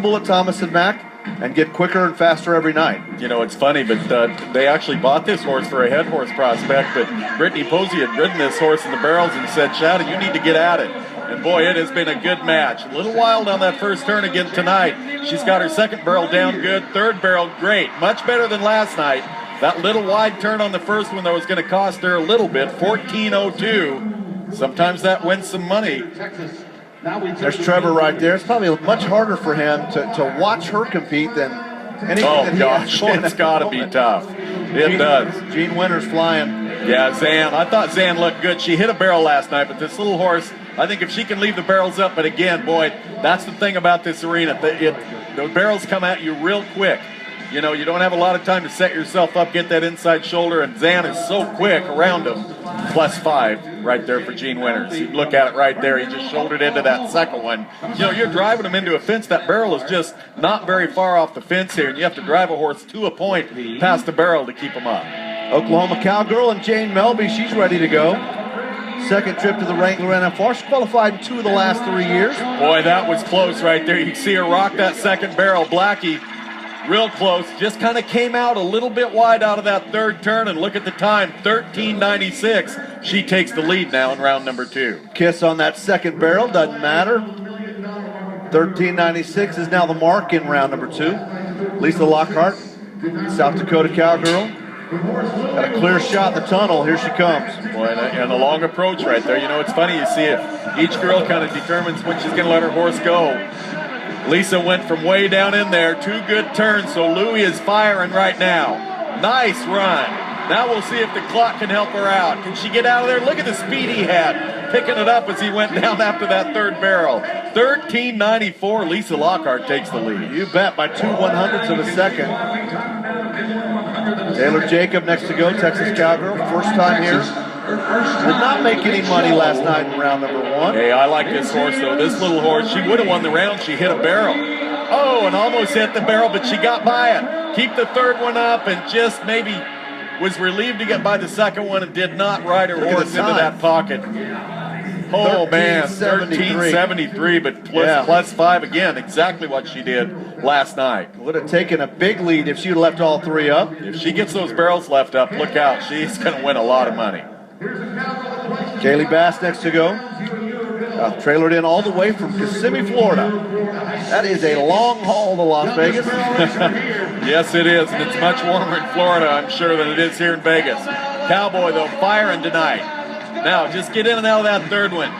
unbeatable at Thomas and Mack and get quicker and faster every night. You know, it's funny, but they actually bought this horse for a head horse prospect, but Brittany Pozzi had ridden this horse in the barrels and said, Shada, you need to get at it. And boy, it has been a good match. A little wild on that first turn again tonight. She's got her second barrel down good, third barrel great, much better than last night. That little wide turn on the first one, though, was going to cost her a little bit, 14.02. Sometimes that wins some money. There's Trevor right there. It's probably much harder for him to watch her compete than anything that he gosh, it's got to be tough. It does. Gene Winters flying. Yeah, Zan. I thought Zan looked good. She hit a barrel last night, but this little horse, I think if she can leave the barrels up, but again, boy, that's the thing about this arena. The barrels come at you real quick. You know, you don't have a lot of time to set yourself up, get that inside shoulder, and Zan is so quick around him. +5 right there for Gene Winters. You look at it right there. He just shouldered into that second one. You know, you're driving him into a fence. That barrel is just not very far off the fence here, and you have to drive a horse to a point past the barrel to keep him up. Oklahoma Cowgirl and Jane Melby, she's ready to go. Second trip to the Wrangler NFR. She qualified in 2 of the last 3 years. Boy, that was close right there. You can see her rock that second barrel. Blackie, real close. Just kind of came out a little bit wide out of that third turn, and look at the time, 13.96. She takes the lead now in round number 2. Kiss on that second barrel, doesn't matter. 13.96 is now the mark in round number 2. Lisa Lockhart, South Dakota Cowgirl. Got a clear shot in the tunnel. Here she comes. Boy, and a long approach right there. You know, it's funny. You see it. Each girl kind of determines when she's going to let her horse go. Lisa went from way down in there. 2 good turns, so Louie is firing right now. Nice run. Now we'll see if the clock can help her out. Can she get out of there? Look at the speed he had, picking it up as he went down after that third barrel. 13.94. Lisa Lockhart takes the lead. You bet, by 2/100ths of a second. Taylor Jacob next to go, Texas Cowgirl, first time here. Did not make any money last night in round number 1. Hey, I like this horse, though. This little horse, she would have won the round. She hit a barrel. Oh, and almost hit the barrel, but she got by it. Keep the third one up and just maybe was relieved to get by the second one and did not ride her horse into that pocket. Oh, man, 13.73, but +5 again, exactly what she did last night. Would have taken a big lead if she would have left all 3 up. If she gets those barrels left up, look out. She's going to win a lot of money. Kaley Bass next to go. Trailered in all the way from Kissimmee, Florida. That is a long haul to Las Vegas. Yes, it is, and it's much warmer in Florida, I'm sure, than it is here in Vegas. Cowboy, though, firing tonight. Now, just get in and out of that third one.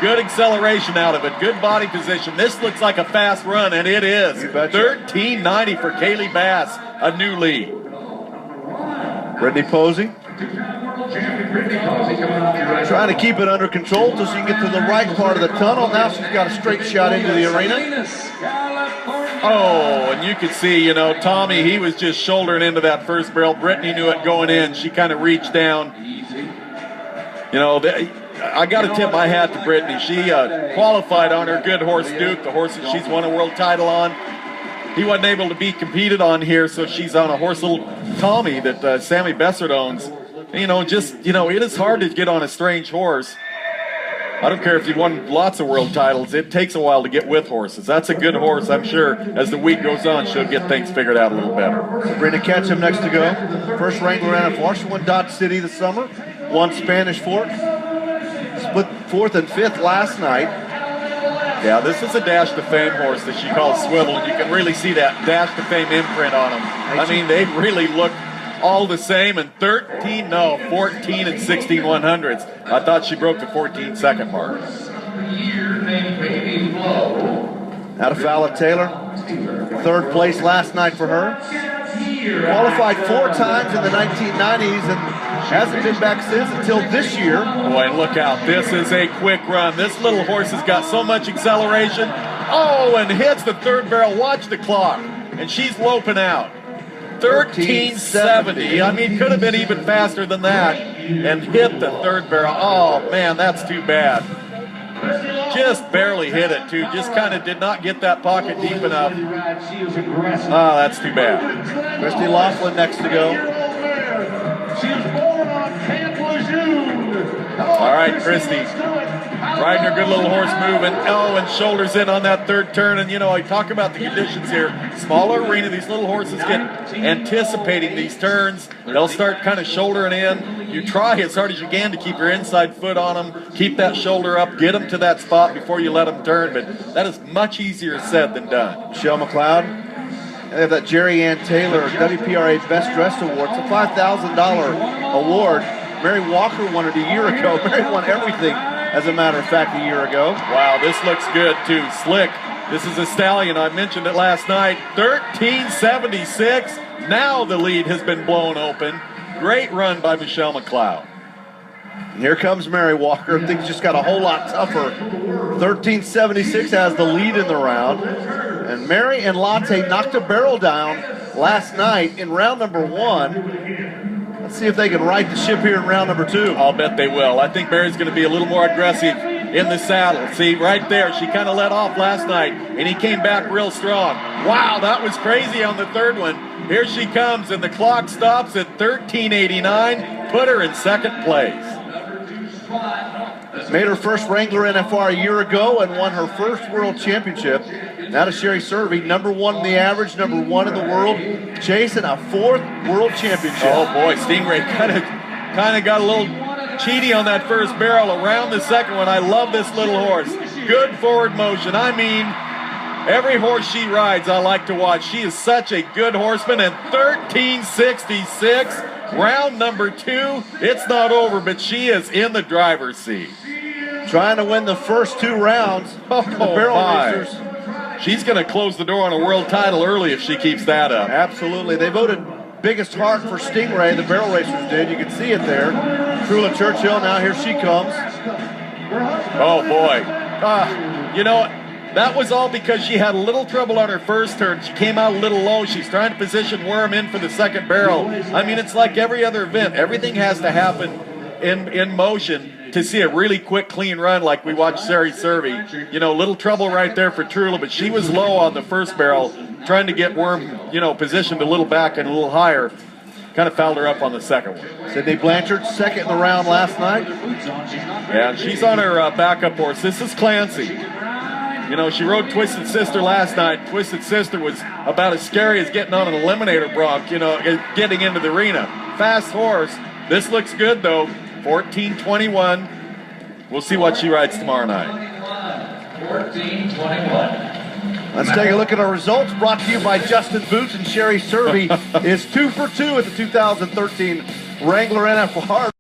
Good acceleration out of it. Good body position. This looks like a fast run, and it is. 13.90 for Kaley Bass, a new lead. Brittany Pozzi. Trying to keep it under control until she can get to the right part of the tunnel. Now she's got a straight shot into the arena. Oh, and you could see, you know, Tommy, he was just shouldering into that first barrel. Brittany knew it going in. She kind of reached down. You know, I got to tip my hat to Brittany. She qualified on her good horse, Duke, the horse that she's won a world title on. He wasn't able to be competed on here, so she's on a horse, little Tommy, that Sammy Bessert owns. You know, just, you know, it is hard to get on a strange horse. I don't care if you've won lots of world titles. It takes a while to get with horses. That's a good horse. I'm sure as the week goes on, she'll get things figured out a little better. Sabrina Ketcham next to go. First Wrangler NFR. She won Dodge City this summer. Won Spanish Fork. Split 4th and 5th last night. Yeah, this is a Dash to Fame horse that she calls Swivel, and you can really see that Dash to Fame imprint on them. I mean, they really look all the same, and 14 and 16/100ths. I thought she broke the 14-second mark. Out of Fallon Taylor, 3rd place last night for her. Qualified 4 times in the 1990s and hasn't been back since until this year. Boy, look out. This is a quick run. This little horse has got so much acceleration. Oh, and hits the third barrel. Watch the clock. And she's loping out. 13.70. I mean, could have been even faster than that. And hit the third barrel. Oh, man, that's too bad. Just barely hit it, too. Just kind of did not get that pocket deep enough. Oh, that's too bad. Christy Loflin next to go. All right, Christy. riding her good little horse moving. Oh, and shoulders in on that third turn. And, you know, I talk about the conditions here. Smaller arena, these little horses get anticipating these turns. They'll start kind of shouldering in. You try as hard as you can to keep your inside foot on them, keep that shoulder up, get them to that spot before you let them turn. But that is much easier said than done. Michelle McLeod. They have that Jerry Ann Taylor WPRA Best Dressed Award. It's a $5,000 award. Mary Walker won it a year ago. Mary won everything, as a matter of fact, a year ago. Wow, this looks good, too. Slick. This is a stallion. I mentioned it last night. 1376. Now the lead has been blown open. Great run by Michelle McLeod. Here comes Mary Walker. Things just got a whole lot tougher. 1376 has the lead in the round. And Mary and Latte knocked a barrel down last night in round number 1. Let's see if they can right the ship here in round number 2. I'll bet they will. I think Mary's going to be a little more aggressive in the saddle. See, right there, she kind of let off last night, and he came back real strong. Wow, that was crazy on the third one. Here she comes, and the clock stops at 13:89. Put her in second place. Made her first Wrangler NFR a year ago and won her first world championship. Now to Sherry Cervi, number 1 in the average, number 1 in the world, chasing a 4th world championship. Oh boy, Stingray kind of got a little cheaty on that first barrel around the second one. I love this little horse. Good forward motion. I mean, every horse she rides I like to watch. She is such a good horseman. And 1366, round number 2. It's not over, but she is in the driver's seat. Trying to win the first 2 rounds. Oh, the barrel racers. She's going to close the door on a world title early if she keeps that up. Absolutely. They voted biggest heart for Stingray. The barrel racers did. You can see it there. Trula Churchill. Now here she comes. Oh, boy. You know, that was all because she had a little trouble on her first turn. She came out a little low. She's trying to position Worm in for the second barrel. I mean, it's like every other event. Everything has to happen in motion to see a really quick, clean run like we watched Sherry Cervi. You know, little trouble right there for Trula, but she was low on the first barrel, trying to get Worm, you know, positioned a little back and a little higher. Kind of fouled her up on the second one. Sydney Blanchard, second in the round last night. Yeah, she's on her backup horse. This is Clancy. You know, she rode Twisted Sister last night. Twisted Sister was about as scary as getting on an eliminator bronc, you know, getting into the arena. Fast horse. This looks good, though. 14:21. We'll see what she rides tomorrow night. 14:21. Let's take a look at our results, brought to you by Justin Boots. And Sherry Cervi is 2 for 2 at the 2013 Wrangler NFR.